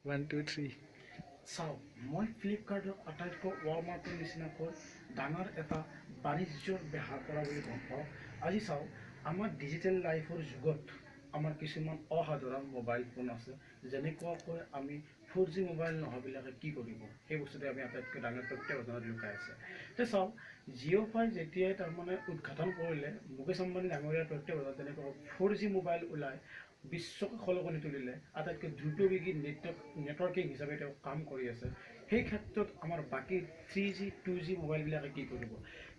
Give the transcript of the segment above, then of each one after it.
1 2 3 চাওক মই ফ্লিপকাৰ্টৰ আটাইতকৈ ৱালমাৰ্টৰ নিচিনাকৈ ডাঙৰ এটা বাণিজ্যৰ বেহাৰ কৰা বুলি গম পাওঁ। আজি চাওক আমাৰ ডিজিটেল লাইফৰ যুগত আমাৰ কিছুমান অসাধাৰণ মোবাইল ফোন আছে, যেনেকুৱাকৈ আমি 4G মোবাইল নোহোৱাবিলাকে কি কৰিব, সেই বস্তুটো আমি আটাইতকৈ ডাঙৰ প্ৰত্যাহ্বানত লুকাই আছে। তে চাওক জিঅ' ফাই যেতিয়াই তাৰমানে উদ্ঘাটন কৰিলে মুকেশ আম্বানী ডাঙৰীয়াৰ প্ৰত্যাহ্বানত যেনেকৈ 4G মোবাইল ওলাই বিশ্বক সলনি তুলিলে, আটাইতকৈ দ্ৰুতবেগী নেটৱৰ্কিং হিচাপে তেওঁ কাম কৰি আছে। সেই ক্ষেত্ৰত আমাৰ বাকী 3G 2G মোবাইলবিলাকে কি কৰিব,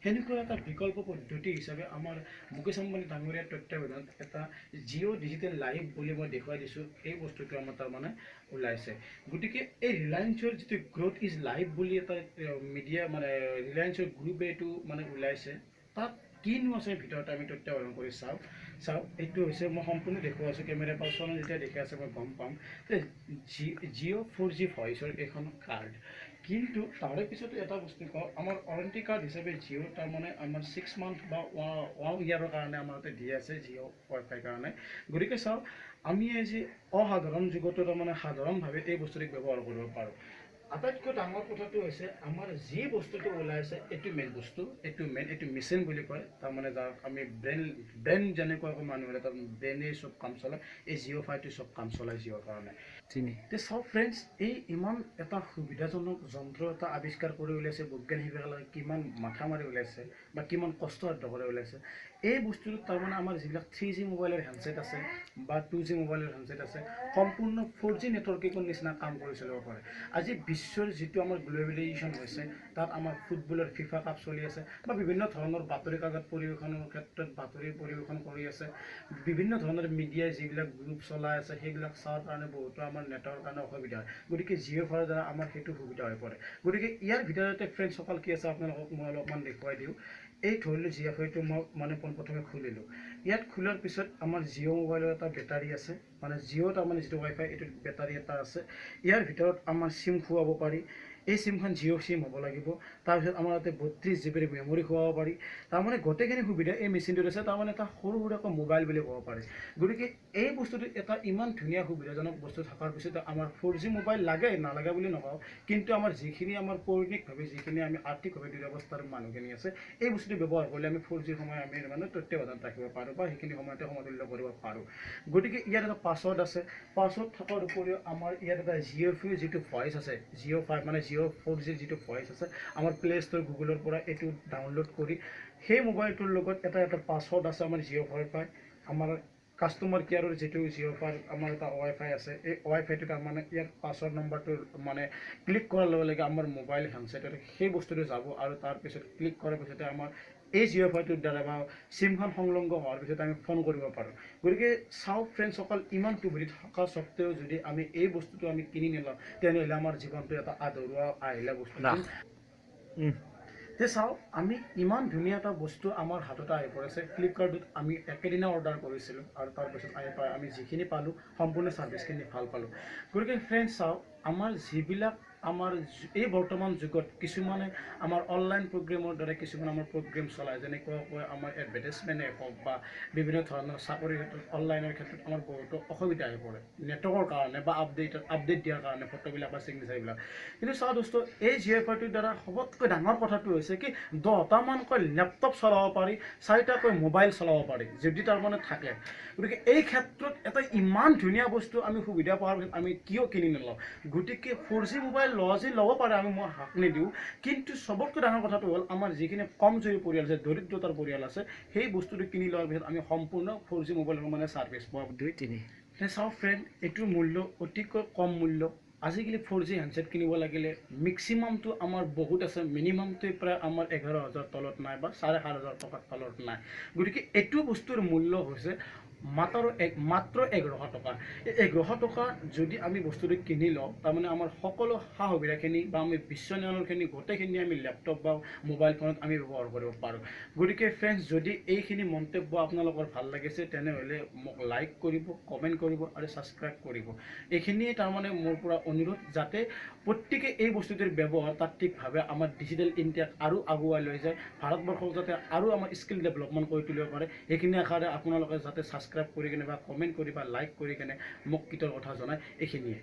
সেনেকুৱা এটা বিকল্প পদ্ধতি হিচাপে আমাৰ মুকেশ আম্বানী ডাঙৰীয়াৰ তত্ত্বাৱধানত এটা জিঅ' ডিজিটেল লাইভ বুলি মই দেখুৱাই দিছোঁ। এই বস্তুটো আমাৰ তাৰমানে ওলাইছে। গতিকে এই ৰিলায়েন্সৰ যিটো গ্ৰ'থ ইজ লাইভ বুলি এটা মিডিয়া মানে ৰিলায়েন্সৰ গ্ৰুপে এইটো মানে ওলাইছে, তাত কিনো আছে ভিতৰত আমি তত্ত্বাৱধান কৰি চাওক এইটো হৈছে মই সম্পূৰ্ণ দেখুৱাইছোঁ। কেমেৰা পাৰ্চনে যেতিয়া দেখি আছে মই গম পাম যে জিঅ' 4G ভইচৰ এইখন কাৰ্ড। কিন্তু তাৰে পিছতো এটা বস্তু কওঁ, আমাৰ ৱাৰেণ্টি কাৰ্ড হিচাপে জিঅ' তাৰমানে আমাৰ 6 মান্থ বা 1 ইয়াৰৰ কাৰণে আমাৰ তাতে দি আছে জিঅ' ৱাইফাইৰ কাৰণে। গতিকে চাওক আমি আজি অসাধাৰণ যুগতো তাৰমানে সাধাৰণভাৱে এই বস্তুটোক ব্যৱহাৰ কৰিব পাৰোঁ। আটাইতকৈ ডাঙৰ কথাটো হৈছে আমাৰ যি বস্তুটো ওলাইছে এইটো মেইন বস্তু, এইটো মেচিন বুলি কয়। তাৰমানে যাক আমি ব্ৰেইন যেনেকুৱাকৈ মানুহে তাৰ ব্ৰেইনেই চব কাম চলায়, এই জিঅ' ফাইটো চব কাম চলায় জিঅ'ৰ কাৰণে। তে চাওক ফ্ৰেণ্ডছ, এই ইমান এটা সুবিধাজনক যন্ত্ৰ এটা আৱিষ্কাৰ কৰি ওলাইছে বৈজ্ঞানিকসকলে, কিমান মাথা মাৰি ওলাইছে বা কিমান কষ্টসাধ্য কৰি ওলাইছে। এই বস্তুটো তাৰমানে আমাৰ যিবিলাক 3G মোবাইলৰ হেণ্ডছেট আছে বা 2G মোবাইলৰ হেণ্ডছেট আছে, সম্পূৰ্ণ 4G নেটৱৰ্কিঙৰ নিচিনা কাম কৰি চলিব পাৰে। আজি বিশ্বৰ যিটো আমাৰ গ্ল'বেলাইজেশ্যন হৈছে, তাত আমাৰ ফুটবলৰ ফিফা কাপ চলি আছে বা বিভিন্ন ধৰণৰ বাতৰি কাকত পৰিৱেশনৰ ক্ষেত্ৰত বাতৰি পৰিৱেশন কৰি আছে। বিভিন্ন ধৰণৰ মিডিয়াই যিবিলাক গ্ৰুপ চলাই আছে সেইবিলাক চোৱাৰ কাৰণে বহুতো আমাৰ নেটৰ কাৰণে অসুবিধা হয়। গতিকে জিঅ' ফাইৰ দ্বাৰা আমাৰ সেইটো সুবিধা হৈ পৰে। গতিকে ইয়াৰ ভিতৰতে ফ্ৰেণ্ডসকল কি আছে আপোনালোকক মই অলপমান দেখুৱাই দিওঁ। এই ধৰিলোঁ জিঅ' ফাইটো মই মানে পোনপ্ৰথমে খুলিলোঁ। ইয়াত খোলাৰ পিছত আমাৰ জিঅ' মোবাইলৰ এটা বেটাৰী আছে, মানে জিঅ' তাৰমানে যিটো ৱাইফাই এইটোত বেটাৰী এটা আছে। ইয়াৰ ভিতৰত আমাৰ চিম খুৱাব পাৰি। এই চিমখন জিঅ' চিম হ'ব লাগিব। তাৰপিছত আমাৰ তাতে 32 GB মেমৰি খুৱাব পাৰি। তাৰমানে গোটেইখিনি সুবিধা এই মেচিনটোত আছে। তাৰমানে এটা সৰু সুৰাকৈ মোবাইল বুলি ক'ব পাৰি। গতিকে এই বস্তুটো এটা ইমান ধুনীয়া সুবিধাজনক বস্তু থকাৰ পিছত আমাৰ 4G মোবাইল লাগে নালাগে বুলি নকওঁ, কিন্তু আমাৰ যিখিনি আমাৰ পৌৰাণিকভাৱে যিখিনি আমি আৰ্থিকভাৱে দুৰৱস্থাৰ মানুহখিনি আছে, এই বস্তুটো ব্যৱহাৰ কৰিলে আমি 4G সময় আমি মানে তত্ত্বাৱধান ৰাখিব পাৰোঁ বা সেইখিনি সময়তে সমতুল্য কৰিব পাৰোঁ। গতিকে ইয়াত এটা পাছৱৰ্ড আছে। পাছৱৰ্ড থকাৰ উপৰিও আমাৰ ইয়াত এটা জিঅ' ফ্ৰী যিটো ভইচ আছে, জিঅ' 5 মানে জিঅ' 4G যিটো ভইচ আছে, আমাৰ প্লে' ষ্ট'ৰ গুগলৰ পৰা এইটো ডাউনলোড কৰি সেই মোবাইলটোৰ লগত এটা পাছৱৰ্ড আছে আমাৰ জিঅ' ফাইৰ পায়। আমাৰ কাষ্টমাৰ কেয়াৰৰ যিটো জিঅ' ফাইৰ আমাৰ এটা ৱাইফাই আছে, এই ৱাইফাইটো তাৰমানে ইয়াৰ পাছৱৰ্ড নম্বৰটো মানে ক্লিক কৰাৰ লগে লগে আমাৰ মোবাইল হেণ্ডছেটত সেই বস্তুটো যাব, আৰু তাৰপিছত ক্লিক কৰাৰ পিছতে আমাৰ এই জিঅ' ফাইটোৰ দ্বাৰা বা চিমখন সংলগ্ন হোৱাৰ পিছত আমি ফোন কৰিব পাৰোঁ। গতিকে চাওক ফ্ৰেণ্ডসকল, ইমান সুবিধা থকা স্বত্তেও যদি আমি এই বস্তুটো আমি কিনি নলওঁ, তেনেহ'লে আমাৰ জীৱনটো এটা আধৰুৱা আহিলা বস্তু। তে চাওক আমি ইমান ধুনীয়া এটা বস্তু আমাৰ হাতত আহি পৰিছে। ফ্লিপকাৰ্টত আমি একেদিনা অৰ্ডাৰ কৰিছিলোঁ আৰু তাৰপিছত আমি যিখিনি পালোঁ সম্পূৰ্ণ ছাৰ্ভিচখিনি ভাল পালোঁ। গতিকে ফ্ৰেণ্ডছ চাওক, আমাৰ যিবিলাক আমাৰ এই বৰ্তমান যুগত কিছুমানে আমাৰ অনলাইন প্ৰগ্ৰেমৰ দৰে কিছুমান আমাৰ প্ৰগ্ৰেম চলায়, যেনেকুৱাকৈ আমাৰ এডভাৰটাইজমেণ্টে হওক বা বিভিন্ন ধৰণৰ চাকৰিৰ ক্ষেত্ৰত অনলাইনৰ ক্ষেত্ৰত আমাৰ বহুতো অসুবিধা আহি পৰে নেটৱৰ্কৰ কাৰণে বা আপডেট দিয়াৰ কাৰণে ফটোবিলাক বা ছিগনেচাৰবিলাক। কিন্তু চাওক দোস্ত, এই জিঅ' ফাইটোৰ দ্বাৰা সবতকৈ ডাঙৰ কথাটো হৈছে কি 10টামানকৈ লেপটপ চলাব পাৰি, 4টাকৈ মোবাইল চলাব পাৰি যদি তাৰমানে থাকে। গতিকে এই ক্ষেত্ৰত এটা ইমান ধুনীয়া বস্তু আমি সুবিধা পোৱাৰ পিছত আমি কিয় কিনি নলওঁ। গতিকে 4G মোবাইল লোৱা যি ল'ব পাৰে, মই হাক নিদিওঁ, কিন্তু চবতকৈ ডাঙৰ কথাটো হ'ল আমাৰ যিখিনি কমজুৰি পৰিয়াল আছে, দৰিদ্ৰতাৰ পৰিয়াল আছে, সেই বস্তুটো কিনি লোৱাৰ পিছত আমি সম্পূৰ্ণ 4G মোবাইলৰ মানে ছাৰ্ভিচ পাওঁ। 2 3 চাওক ফ্ৰেণ্ড, এইটোৰ মূল্য অতিকৈ কম মূল্য। আজিকালি 4G হেণ্ডছেট কিনিব লাগিলে মেক্সিমামটো আমাৰ বহুত আছে, মিনিমামটো প্ৰায় আমাৰ 11,000 তলত নাই বা 7,500 টকাৰ তলত নাই। গতিকে এইটো বস্তুৰ মূল্য হৈছে মাত্ৰ 1100 টকা। এই 1100 টকা যদি আমি বস্তুটো কিনি লওঁ, তাৰমানে আমাৰ সকলো সা সুবিধাখিনি বা আমি বিশ্বনিয়নৰখিনি গোটেইখিনি আমি লেপটপ বা মোবাইল ফোনত আমি ব্যৱহাৰ কৰিব পাৰোঁ। গতিকে ফ্ৰেণ্ডছ, যদি এইখিনি মন্তব্য আপোনালোকৰ ভাল লাগিছে, তেনেহ'লে মোক লাইক কৰিব, কমেণ্ট কৰিব আৰু ছাবস্ক্ৰাইব কৰিব। এইখিনিয়ে তাৰমানে মোৰ পৰা অনুৰোধ, যাতে প্ৰত্যেকে এই বস্তুটোৰ ব্যৱহাৰ তাত্ত্বিকভাৱে আমাৰ ডিজিটেল ইণ্ডিয়াক আৰু আগুৱাই লৈ যায়, ভাৰতবৰ্ষক যাতে আৰু আমাৰ স্কিল ডেভেলপমেণ্ট কৰি তুলিব পাৰে। এইখিনি আশাৰে আপোনালোকে যাতে ছাবস্ক্ৰাইব কৰি কিনে বা কমেণ্ট কৰি বা লাইক কৰি কিনে মোক কিতৰ কথা জনায়। এইখিনিয়ে।